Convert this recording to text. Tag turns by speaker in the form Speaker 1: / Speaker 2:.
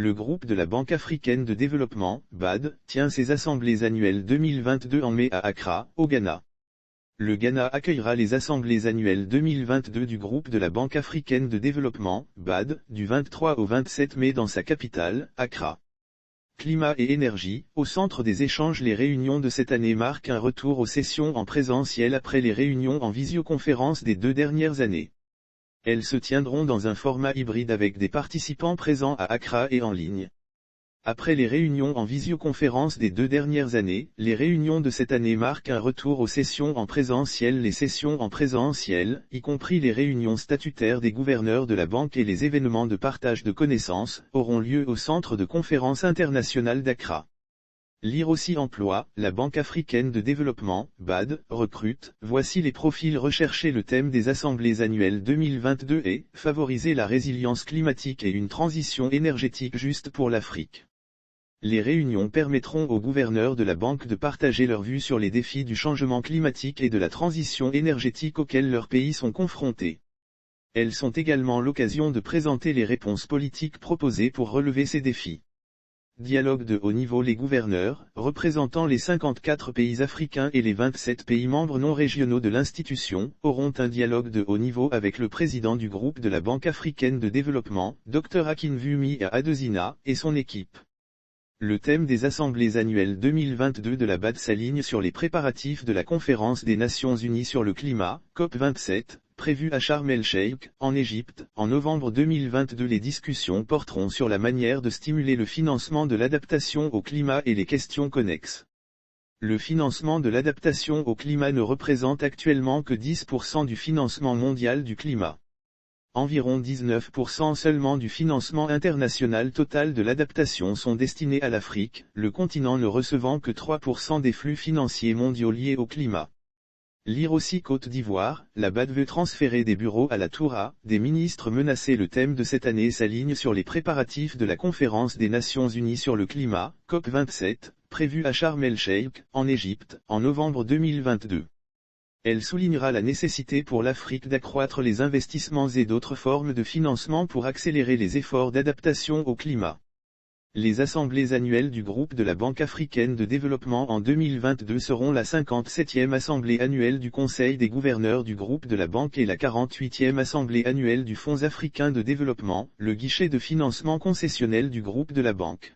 Speaker 1: Le groupe de la Banque africaine de développement, BAD, tient ses assemblées annuelles 2022 en mai à Accra, au Ghana. Le Ghana accueillera les assemblées annuelles 2022 du groupe de la Banque africaine de développement, BAD, du 23 au 27 mai dans sa capitale, Accra. Climat et énergie, au centre des échanges. Les réunions de cette année marquent un retour aux sessions en présentiel après les réunions en visioconférence des 2 dernières années. Elles se tiendront dans un format hybride avec des participants présents à Accra et en ligne. Après les réunions en visioconférence des 2 dernières années, les réunions de cette année marquent un retour aux sessions en présentiel. Les sessions en présentiel, y compris les réunions statutaires des gouverneurs de la banque et les événements de partage de connaissances, auront lieu au Centre de conférence international d'Accra. Lire aussi emploi, la Banque africaine de développement, BAD, recrute. Voici les profils recherchés. Le thème des assemblées annuelles 2022 est « Favoriser la résilience climatique et une transition énergétique juste pour l'Afrique ». Les réunions permettront aux gouverneurs de la banque de partager leurs vues sur les défis du changement climatique et de la transition énergétique auxquels leurs pays sont confrontés. Elles sont également l'occasion de présenter les réponses politiques proposées pour relever ces défis. Dialogue de haut niveau. Les gouverneurs, représentant les 54 pays africains et les 27 pays membres non régionaux de l'institution, auront un dialogue de haut niveau avec le président du groupe de la Banque africaine de développement, Dr Akinwumi Adesina, et son équipe. Le thème des assemblées annuelles 2022 de la BAD s'aligne sur les préparatifs de la conférence des Nations Unies sur le climat, COP27, prévue à Sharm el-Sheikh, en Égypte, en novembre 2022. Les discussions porteront sur la manière de stimuler le financement de l'adaptation au climat et les questions connexes. Le financement de l'adaptation au climat ne représente actuellement que 10% du financement mondial du climat. Environ 19% seulement du financement international total de l'adaptation sont destinés à l'Afrique, le continent ne recevant que 3% des flux financiers mondiaux liés au climat. Lire aussi Côte d'Ivoire, la BAD veut transférer des bureaux à la Toura, des ministres menacés. Le thème de cette année s'aligne sur les préparatifs de la conférence des Nations Unies sur le climat, COP27, prévue à Sharm el-Sheikh, en Égypte, en novembre 2022. Elle soulignera la nécessité pour l'Afrique d'accroître les investissements et d'autres formes de financement pour accélérer les efforts d'adaptation au climat. Les assemblées annuelles du groupe de la Banque africaine de développement en 2022 seront la 57e assemblée annuelle du Conseil des gouverneurs du groupe de la banque et la 48e assemblée annuelle du Fonds africain de développement, le guichet de financement concessionnel du groupe de la banque.